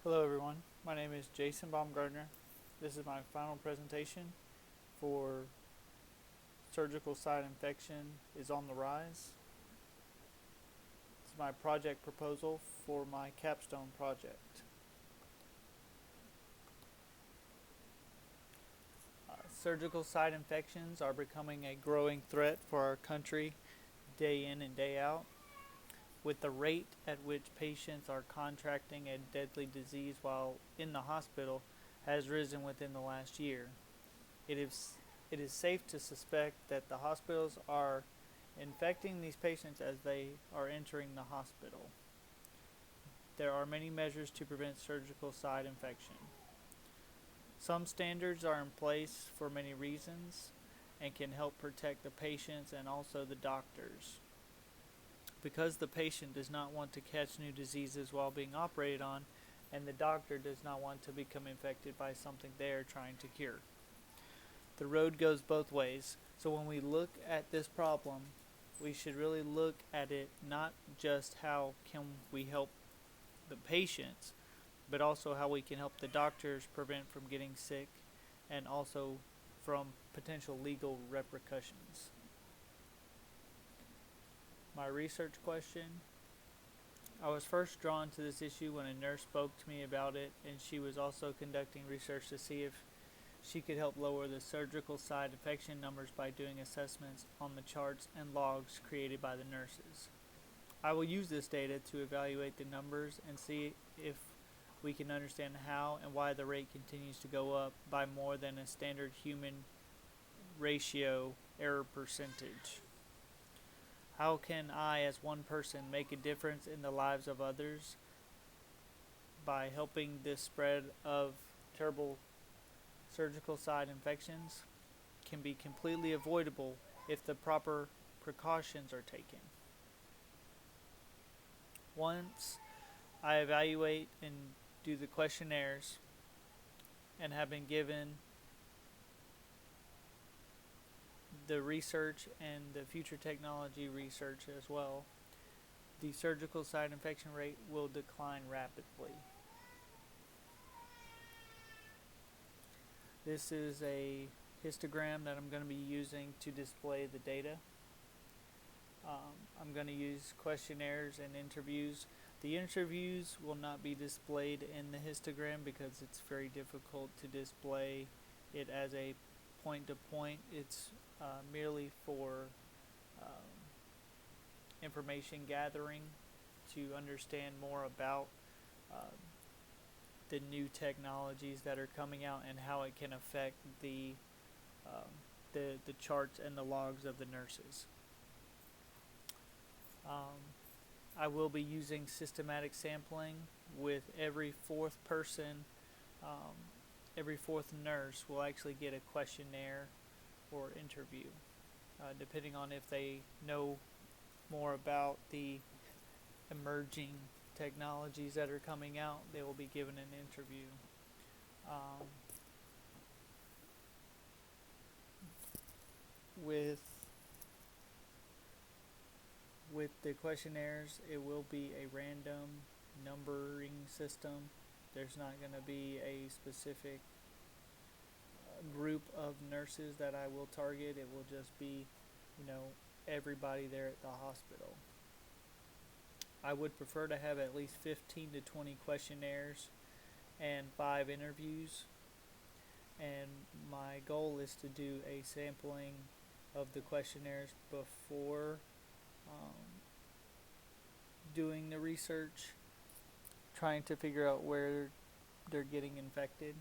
Hello everyone, my name is Jason Baumgartner. This is my final presentation for surgical site infection is on the rise. This is my project proposal for my capstone project. Surgical site infections are becoming a growing threat for our country day in and day out. With the rate at which patients are contracting a deadly disease while in the hospital has risen within the last year. It is safe to suspect that the hospitals are infecting these patients as they are entering the hospital. There are many measures to prevent surgical site infection. Some standards are in place for many reasons and can help protect the patients and also the doctors. Because the patient does not want to catch new diseases while being operated on, and the doctor does not want to become infected by something they are trying to cure. The road goes both ways, so when we look at this problem, we should really look at it not just how can we help the patients, but also how we can help the doctors prevent from getting sick and also from potential legal repercussions. My research question. I was first drawn to this issue when a nurse spoke to me about it, and she was also conducting research to see if she could help lower the surgical site infection numbers by doing assessments on the charts and logs created by the nurses. I will use this data to evaluate the numbers and see if we can understand how and why the rate continues to go up by more than a standard human ratio error percentage. How can I, as one person, make a difference in the lives of others by helping this spread of terrible surgical site infections? Can be completely avoidable if the proper precautions are taken. Once I evaluate and do the questionnaires and have been given the research and the future technology research as well, the surgical site infection rate will decline rapidly. This is a histogram that I'm going to be using to display the data. I'm going to use questionnaires and interviews. The interviews will not be displayed in the histogram because it's very difficult to display it as a point to point. It's merely for information gathering to understand more about uh, the new technologies that are coming out and how it can affect the charts and the logs of the nurses. I will be using systematic sampling with every fourth person. Every fourth nurse will actually get a questionnaire or interview, depending on if they know more about the emerging technologies that are coming out. They will be given an interview. Um, with with the questionnaires, it will be a random numbering system. There's not going to be a specific group of nurses that I will target. It will just be, everybody there at the hospital. I would prefer to have at least 15 to 20 questionnaires and 5 interviews. And my goal is to do a sampling of the questionnaires before doing the research, trying to figure out where they're getting infected,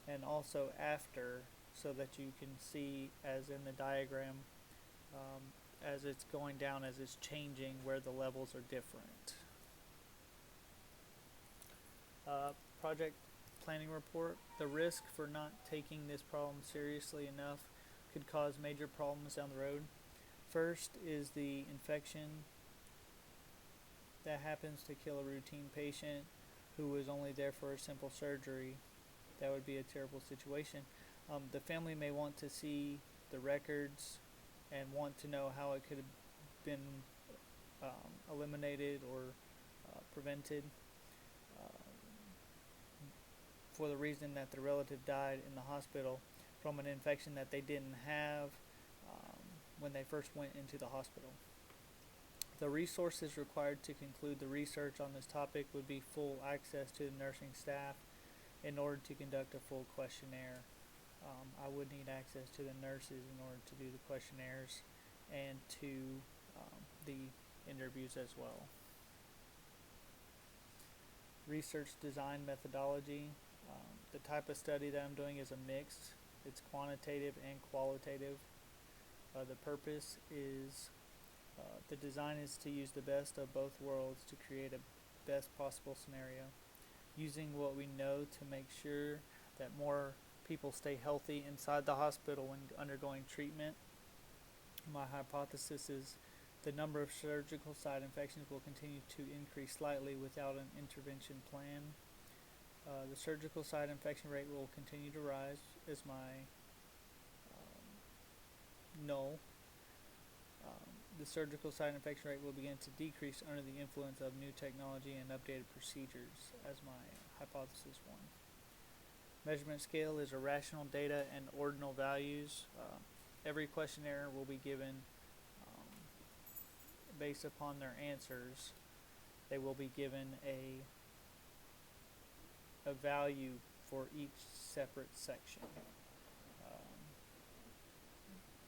and also after, so that you can see, as in the diagram, as it's going down, as it's changing, where the levels are different. Project planning report. The risk for not taking this problem seriously enough could cause major problems down the road. First is the infection that happens to kill a routine patient who was only there for a simple surgery. That would be a terrible situation. The family may want to see the records and want to know how it could have been eliminated or prevented. for the reason that the relative died in the hospital from an infection that they didn't have when they first went into the hospital. The resources required to conclude the research on this topic would be full access to the nursing staff in order to conduct a full questionnaire. I would need access to the nurses in order to do the questionnaires and to the interviews as well. Research design methodology. The type of study that I'm doing is a mix. It's quantitative and qualitative. The purpose is the design is to use the best of both worlds to create a best possible scenario, using what we know to make sure that more people stay healthy inside the hospital when undergoing treatment. My hypothesis is the number of surgical site infections will continue to increase slightly without an intervention plan. The surgical site infection rate will continue to rise is my null. The surgical site infection rate will begin to decrease under the influence of new technology and updated procedures as my hypothesis 1. Measurement scale is irrational data and ordinal values. Every questionnaire will be given based upon their answers. They will be given a value for each separate section.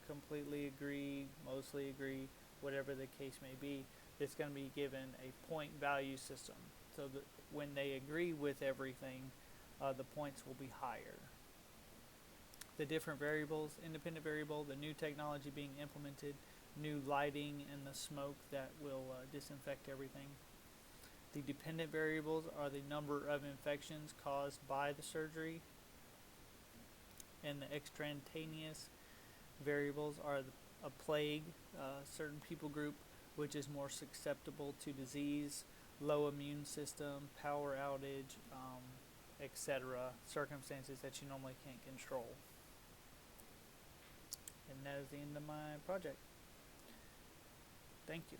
Completely agree, mostly agree, whatever the case may be, it's going to be given a point value system. So that when they agree with everything, the points will be higher. The different variables, independent variable, the new technology being implemented, new lighting and the smoke that will disinfect everything. The dependent variables are the number of infections caused by the surgery, and the extraneous variables are a plague, certain people group which is more susceptible to disease, low immune system, power outage, etc. Circumstances that you normally can't control. And that is the end of my project. Thank you.